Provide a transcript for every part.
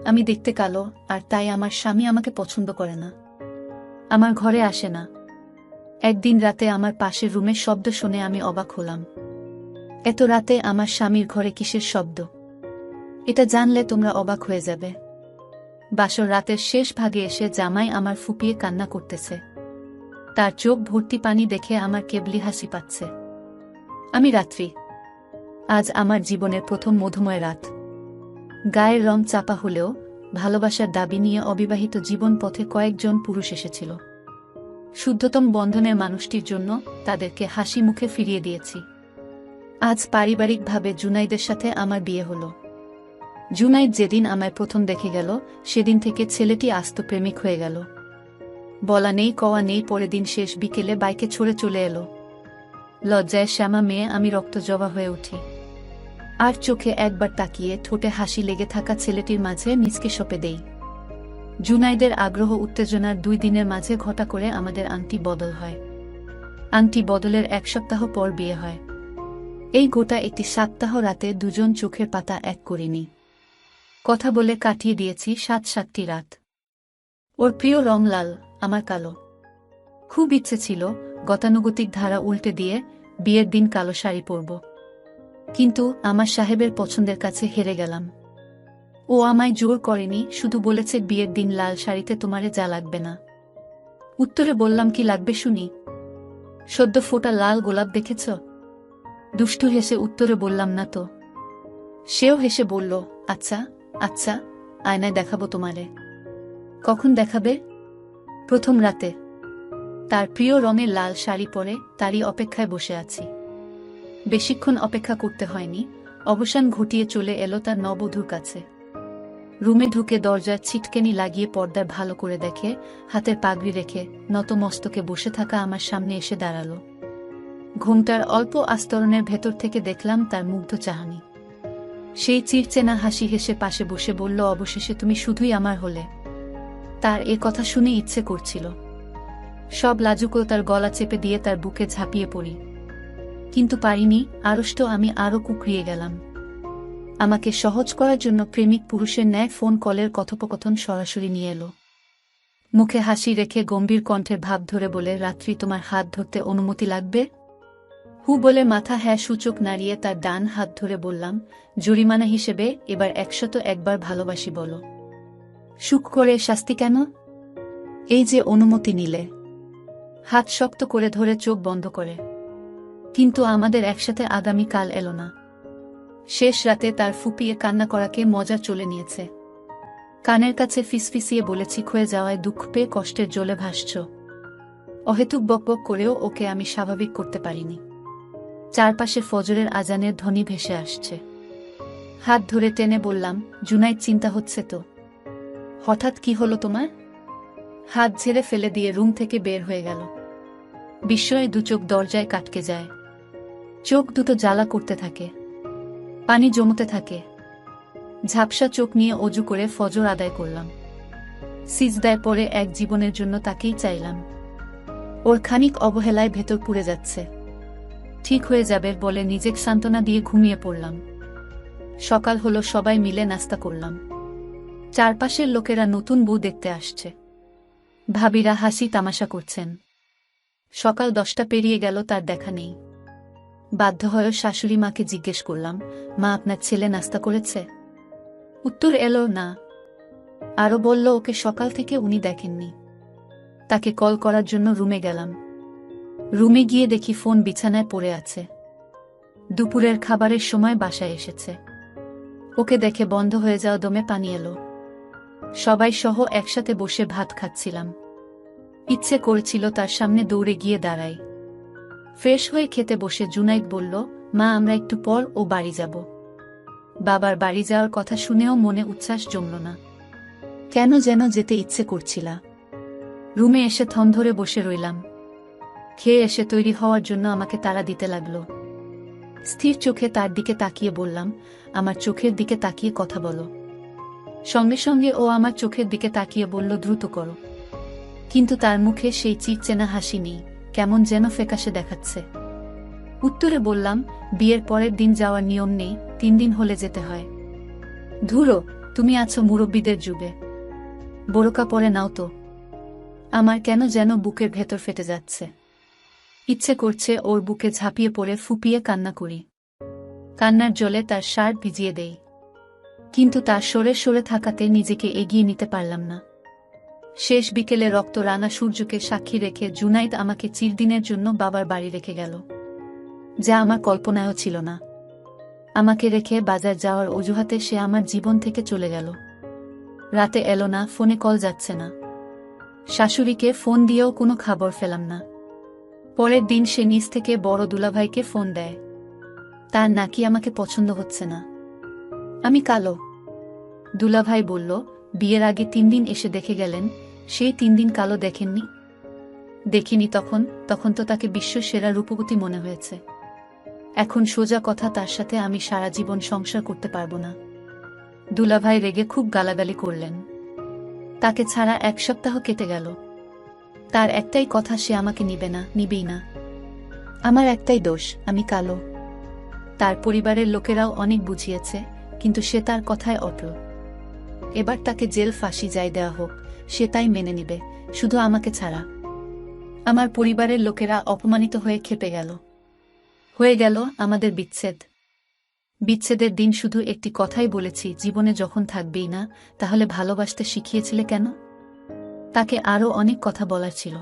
আমি দেখতে কালো, আর তাই আমার স্বামী আমাকে পছন্দ করে না, আমার ঘরে আসে না। একদিন রাতে আমার পাশের রুমের শব্দ শুনে আমি অবাক হলাম। এত রাতে আমার স্বামীর ঘরে কিসের শব্দ? এটা জানলে তোমরা অবাক হয়ে যাবে। বাসর রাতের শেষ ভাগে এসে জামাই আমার ফুপিয়ে কান্না করতেছে। তার চোখ ভর্তি পানি দেখে আমার কেবলি হাসি পাচ্ছে। আমি রাত্রি। আজ আমার জীবনের প্রথম মধুময় রাত। গায়ের রং চাপা হলেও ভালোবাসার দাবি নিয়ে অবিবাহিত জীবন পথে কয়েকজন পুরুষ এসেছিল। শুদ্ধতম বন্ধনের মানুষটির জন্য তাদেরকে হাসি মুখে ফিরিয়ে দিয়েছি। আজ পারিবারিকভাবে জুনাইদের সাথে আমার বিয়ে হলো। জুনাইদ যেদিন আমায় প্রথম দেখে গেল সেদিন থেকে ছেলেটি আস্ত প্রেমিক হয়ে গেল। বলা নেই কওয়া নেই, পরের দিন শেষ বিকেলে বাইকে ছড়ে চলে এলো। লজ্জায় শ্যামা মেয়ে আমি রক্তজবা হয়ে উঠি। আর চোখে একবার তাকিয়ে ঠোঁটে হাসি লেগে থাকা ছেলেটির মাঝে নিজকে সঁপে দেই। জুনাইদের আগ্রহ উত্তেজনার 2 দিনের মাঝে ঘটা করে আমাদের আংটি বদল হয়। আংটি বদলের 1 সপ্তাহ পর বিয়ে হয়। এই গোটা একটি সপ্তাহ রাতে দুজন চোখের পাতা এক করিনি। কথা বলে কাটিয়ে দিয়েছি 7-7টি রাত। ওর প্রিয় রং লাল, আমার কালো। খুব ইচ্ছে ছিল গতানুগতিক ধারা উল্টে দিয়ে বিয়ের দিন কালো শাড়ি পরব, কিন্তু আমার সাহেবের পছন্দের কাছে হেরে গেলাম। ও আমায় জোর করেনি, শুধু বলেছে বিয়ের দিন লাল শাড়িতে তোমারে যা লাগবে না। উত্তরে বললাম কি লাগবে শুনি? সদ্য ফোটা লাল গোলাপ দেখেছ? দুষ্টু হেসে উত্তরে বললাম না তো। সেও হেসে বলল, আচ্ছা আচ্ছা, আয়নায় দেখাবো তোমারে। কখন দেখাবে? প্রথম রাতে। তার প্রিয় রঙের লাল শাড়ি পরে তারই অপেক্ষায় বসে আছি। বেশিক্ষণ অপেক্ষা করতে হয়নি, অবসান ঘটিয়ে চলে এলো তার নববধূর কাছে। রুমে ঢুকে দরজার ছিটকেনি লাগিয়ে পর্দার ভালো করে দেখে হাতের পাগড়ি রেখে নত মস্তকে বসে থাকা আমার সামনে এসে দাঁড়ালো। ঘুমটার অল্প আস্তরণের ভেতর থেকে দেখলাম তার মুগ্ধ চাহনি। সেই চিরচেনা হাসি হেসে পাশে বসে বলল, অবশেষে তুমি শুধুই আমার হলে। তার এ কথা শুনে ইচ্ছে করছিল সব লাজুকতার গলা চেপে দিয়ে তার বুকে ঝাঁপিয়ে পড়ি, কিন্তু পারিনি। আড়ষ্ট আমি আরও কুকড়িয়ে গেলাম। আমাকে সহজ করার জন্য প্রেমিক পুরুষের ন্যায় ফোন কলের কথোপকথন সরাসরি নিয়ে এলো। মুখে হাসি রেখে গম্ভীর কণ্ঠের ভাব ধরে বলে, রাত্রি তোমার হাত ধরতে অনুমতি লাগবে? হু বলে মাথা হ্যাঁ সূচক নাড়িয়ে তার ডান হাত ধরে বললাম, জরিমানা হিসেবে এবার 101 বার ভালোবাসি বলো। সুখ করে শাস্তি কেন? এই যে অনুমতি নিলে। হাত শক্ত করে ধরে চোখ বন্ধ করে। কিন্তু আমাদের একসাথে আগামী কাল এলো না। শেষ রাতে তার ফুপিয়ে কান্না করাকে মজা চলে নিয়েছে। কানের কাছে ফিসফিসিয়ে বলেছি, ক্ষয়ে যাওয়ায় দুঃখ পেয়ে কষ্টের জলে ভাসছ। অহেতুক বকবক করেও ওকে আমি স্বাভাবিক করতে পারিনি। চারপাশে ফজরের আজানের ধ্বনি ভেসে আসছে। হাত ধরে টেনে বললাম, জুনাইদ চিন্তা হচ্ছে তো? হঠাৎ কি হলো তোমার? হাত ঝেড়ে ফেলে দিয়ে রুম থেকে বের হয়ে গেল। বিস্ময়ে দুচোখ দরজায় কাটকে যায়। চোখ দুটো জ্বালা করতে থাকে, পানি জমতে থাকে। ঝাপসা চোখ নিয়ে অজু করে ফজর আদায় করলাম। সিজদায় পড়ে এক জীবনের জন্য তাকেই চাইলাম। ওর খানিক অবহেলায় ভেতর পুড়ে যাচ্ছে। ঠিক হয়ে যাবে বলে নিজেকে সান্ত্বনা দিয়ে ঘুমিয়ে পড়লাম। সকাল হলো, সবাই মিলে নাস্তা করলাম। চারপাশের লোকেরা নতুন বউ দেখতে আসছে। ভাবিরা হাসি তামাশা করছেন। সকাল 10টা পেরিয়ে গেল, তার দেখা নেই। বাধ্য হয়ে শাশুড়ি মাকে জিজ্ঞেস করলাম, মা আপনার ছেলে নাস্তা করেছে? উত্তর এলো না। আরও বলল, ওকে সকাল থেকে উনি দেখেননি। তাকে কল করার জন্য রুমে গেলাম। রুমে গিয়ে দেখি ফোন বিছানায় পড়ে আছে। দুপুরের খাবারের সময় বাসায় এসেছে। ওকে দেখে বন্ধ হয়ে যাওয়া দমে পানি এলো। সবাই সহ একসাথে বসে ভাত খাচ্ছিলাম। ইচ্ছে করেছিল তার সামনে দৌড়ে গিয়ে দাঁড়াই। ফ্রেশ হয়ে খেতে বসে জুনাইদ বলল, মা আমরা একটু পর ও বাড়ি যাব। বাবার বাড়ি যাওয়ার কথা শুনেও মনে উচ্ছ্বাস জমল না। কেন যেন যেতে ইচ্ছে করছিল। রুমে এসে থম ধরে বসে রইলাম। খেয়ে এসে তৈরি হওয়ার জন্য আমাকে তাড়া দিতে লাগলো। স্থির চোখে তার দিকে তাকিয়ে বললাম, আমার চোখের দিকে তাকিয়ে কথা বলো। সঙ্গে সঙ্গে ও আমার চোখের দিকে তাকিয়ে বলল, দ্রুত করো। কিন্তু তার মুখে সেই চিরচেনা হাসি নেই, কেমন যেন ফ্যাকাশে দেখাচ্ছে। উত্তরে বললাম, বিয়ের পরের দিন যাওয়ার নিয়ম নেই, 3 দিন হলে যেতে হয়। ধুরো, তুমি আছো মুরব্বীদের যুগে, বোরকা পরে নাও তো। আমার কেন যেন বুকের ভেতর ফেটে যাচ্ছে। ইচ্ছে করছে ওর বুকে ঝাঁপিয়ে পড়ে ফুপিয়ে কান্না করি। কান্নার জলে তার শার্ট ভিজিয়ে দেই, কিন্তু তার সরে সরে থাকাতে নিজেকে এগিয়ে নিতে পারলাম না। শেষ বিকেলে রক্ত রানা সূর্যকে সাক্ষী রেখে জুনাইদ আমাকে চিরদিনের জন্য বাবার বাড়ি রেখে গেল, যা আমার কল্পনায়ও ছিল না। আমাকে রেখে বাজার যাওয়ার অজুহাতে সে আমার জীবন থেকে চলে গেল। রাতে এলো না, ফোনে কল যাচ্ছে না। শাশুড়িকে ফোন দিয়েও কোনো খবর পেলাম না। পরের দিন সে নিজ থেকে বড় দুলাভাইকে ফোন দেয়, তার নাকি আমাকে পছন্দ হচ্ছে না, আমি কালো। দুলাভাই বলল, বিয়ের আগে 3 দিন এসে দেখে গেলেন, সেই 3 দিন কালো দেখেননি? দেখিনি। তখন তো তাকে বিশ্ব সেরা রূপবতী মনে হয়েছে। এখন সোজা কথা, তার সাথে আমি সারা জীবন সংসার করতে পারবো না। দুলাভাই রেগে খুব গালাগালি করলেন। তাকে ছাড়া 1 সপ্তাহ কেটে গেল। তার একটাই কথা, সে আমাকে নিবেই না। আমার একটাই দোষ, আমি কালো। তার পরিবারের লোকেরাও অনেক বুঝিয়েছে, কিন্তু সে তার কথায় অটল। এবার তাকে জেল ফাঁসি যাই দেওয়া হোক, সে তাই মেনে নিবে, শুধু আমাকে ছাড়া। আমার পরিবারের লোকেরা অপমানিত হয়ে খেপে গেল। হয়ে গেল আমাদের বিচ্ছেদ। বিচ্ছেদের দিন শুধু একটি কথাই বলেছি, জীবনে যখন থাকবেই না, তাহলে ভালোবাসতে শিখিয়েছিলে কেন? তাকে আরও অনেক কথা বলার ছিল,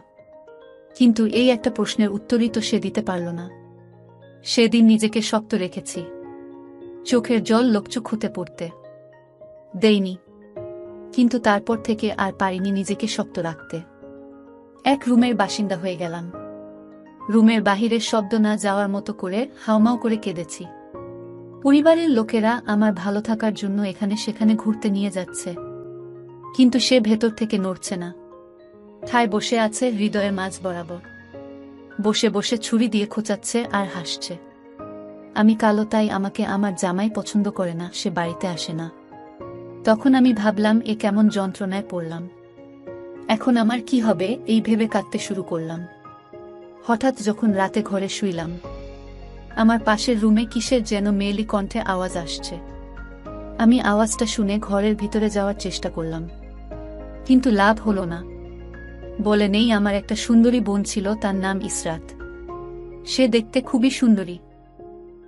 কিন্তু এই একটা প্রশ্নের উত্তরই তো সে দিতে পারল না। সেদিন নিজেকে শক্ত রেখেছি, চোখের জল লোকচক্ষু হতে পড়তে দেইনি, কিন্তু তারপর থেকে আর পারিনি নিজেকে শক্ত রাখতে। এক রুমের বাসিন্দা হয়ে গেলাম। রুমের বাহিরের শব্দ না যাওয়ার মতো করে হাউমাউ করে কেঁদেছি। পরিবারের লোকেরা আমার ভালো থাকার জন্য এখানে সেখানে ঘুরতে নিয়ে যাচ্ছে, কিন্তু সে ভেতর থেকে নড়ছে না। ঠায় বসে আছে হৃদয়ের মাঝ বরাবর, বসে বসে ছুরি দিয়ে খোঁচাচ্ছে আর হাসছে। আমি কালো, তাই আমাকে আমার জামাই পছন্দ করে না, সে বাড়িতে আসে না। তখন আমি ভাবলাম, এ কেমন যন্ত্রণায় পড়লাম, এখন আমার কি হবে, এই ভেবে কাঁদতে শুরু করলাম। হঠাৎ যখন রাতে ঘরে শুইলাম, আমার পাশের রুমে কিসের যেন মেয়েলি কণ্ঠে আওয়াজ আসছে। আমি আওয়াজটা শুনে ঘরের ভিতরে যাওয়ার চেষ্টা করলাম, কিন্তু লাভ হলো না। বলে নেই, আমার একটা সুন্দরী বোন ছিল, তার নাম ইসরাত। সে দেখতে খুবই সুন্দরী।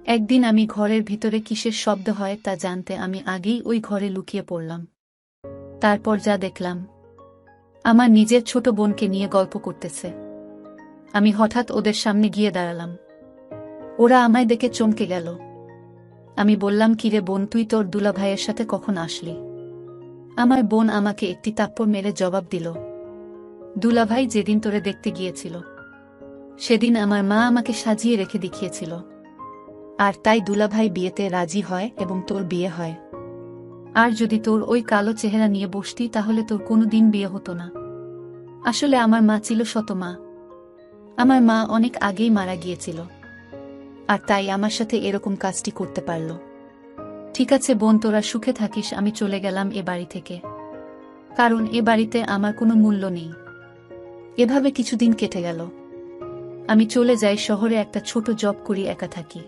একদিন আমি ঘরের ভিতরে কিসের শব্দ হয় তা জানতে আমি আগেই ওই ঘরে লুকিয়ে পড়লাম। তারপর যা দেখলাম, আমার নিজের ছোট বোনকে নিয়ে গল্প করতেছে। আমি হঠাৎ ওদের সামনে গিয়ে দাঁড়ালাম। ওরা আমায় দেখে চমকে গেল। আমি বললাম, কিরে বোন, তুই তোর দুলাভাইয়ের সাথে কখন আসলি? আমার বোন আমাকে একটি থাপ্পড় মেরে জবাব দিল, দুলাভাই যেদিন তোরে দেখতে গিয়েছিল, সেদিন আমার মা আমাকে সাজিয়ে রেখে দেখিয়েছিল, আর তাই দুলাভাই বিয়েতে রাজি হয় এবং তোর বিয়ে হয়। আর যদি তোর ওই কালো চেহারা নিয়ে বসতি, তাহলে তোর কোনো দিন বিয়ে হতো না। আসলে আমার মা ছিল সৎমা। আমার মা অনেক আগেই মারা গিয়েছিল, আর তাই আমার সাথে এরকম কাজটি করতে পারল। ঠিক আছে বোন, তোরা সুখে থাকিস। আমি চলে গেলাম এ বাড়ি থেকে, কারণ এ বাড়িতে আমার কোনো মূল্য নেই। এভাবে কিছুদিন কেটে গেল। আমি চলে যাই শহরে, একটা ছোট জব করি, একা থাকি।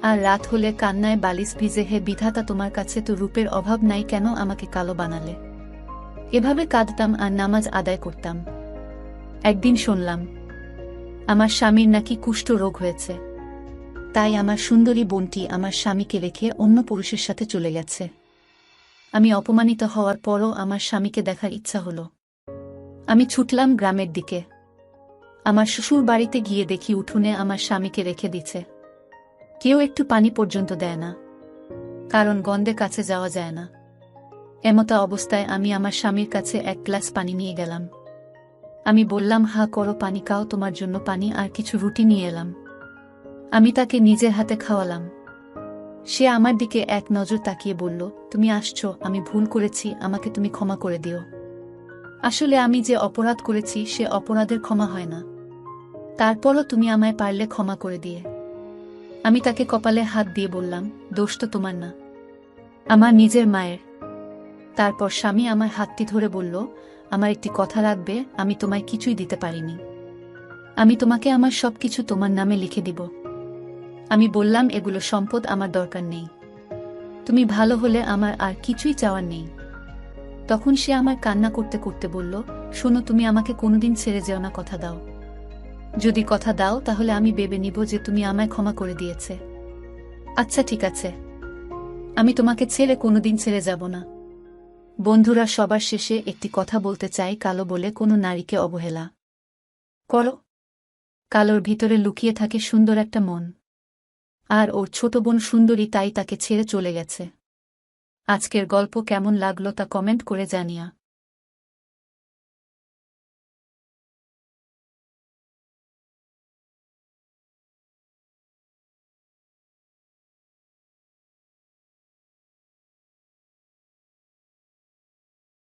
আর রাত হলে কান্নায় বালিশ ভিজে, হে বিধাতা, তোমার কাছে তো রূপের অভাব নাই, কেন আমাকে কালো বানালে? এভাবে কাঁদতাম আর নামাজ আদায় করতাম। একদিন শুনলাম আমার স্বামীর নাকি কুষ্ঠ রোগ হয়েছে, তাই আমার সুন্দরী বোনটি আমার স্বামীকে রেখে অন্য পুরুষের সাথে চলে গেছে। আমি অপমানিত হওয়ার পরও আমার স্বামীকে দেখার ইচ্ছা হলো। আমি ছুটলাম গ্রামের দিকে। আমার শ্বশুর বাড়িতে গিয়ে দেখি উঠোনে আমার স্বামীকে রেখে দিছে। কেউ একটু পানি পর্যন্ত দেয় না, কারণ গন্ধে কাছে যাওয়া যায় না। এমতা অবস্থায় আমি আমার স্বামীর কাছে 1 গ্লাস পানি নিয়ে গেলাম। আমি বললাম, হা করো, পানি খাও, তোমার জন্য পানি আর কিছু রুটি নিয়ে এলাম। আমি তাকে নিজের হাতে খাওয়ালাম। সে আমার দিকে এক নজর তাকিয়ে বলল, তুমি আসছো, আমি ভুল করেছি, আমাকে তুমি ক্ষমা করে দিও। আসলে আমি যে অপরাধ করেছি, সে অপরাধের ক্ষমা হয় না। তারপরও তুমি আমায় পারলে ক্ষমা করে দিয়ে। আমি তাকে কপালে হাত দিয়ে বললাম, দোষ তো তোমার না, আমার নিজের মায়ের। তারপর স্বামী আমার হাতটি ধরে বলল, আমার একটি কথা রাখবে, আমি তোমায় কিছুই দিতে পারিনি। আমি তোমাকে আমার সবকিছু তোমার নামে লিখে দিব। আমি বললাম, এগুলো সম্পদ আমার দরকার নেই। তুমি ভালো হলে আমার আর কিছুই চাওয়ার নেই। তখন সে আমার কান্না করতে করতে বলল, শোনো, তুমি আমাকে কোনোদিন ছেড়ে যেও না, কথা দাও। যদি কথা দাও তাহলে আমি ভেবে নিব যে তুমি আমায় ক্ষমা করে দিয়েছে। আচ্ছা ঠিক আছে, আমি তোমাকে ছেড়ে কোনোদিন ছেড়ে যাব না। বন্ধুরা, সবার শেষে একটি কথা বলতে চাই, কালো বলে কোনো নারীকে অবহেলা করো। কালোর ভিতরে লুকিয়ে থাকে সুন্দর একটা মন, আর ওর ছোট বোন সুন্দরী, তাই তাকে ছেড়ে চলে গেছে। আজকের গল্প কেমন লাগলো তা কমেন্ট করে জানিয়া।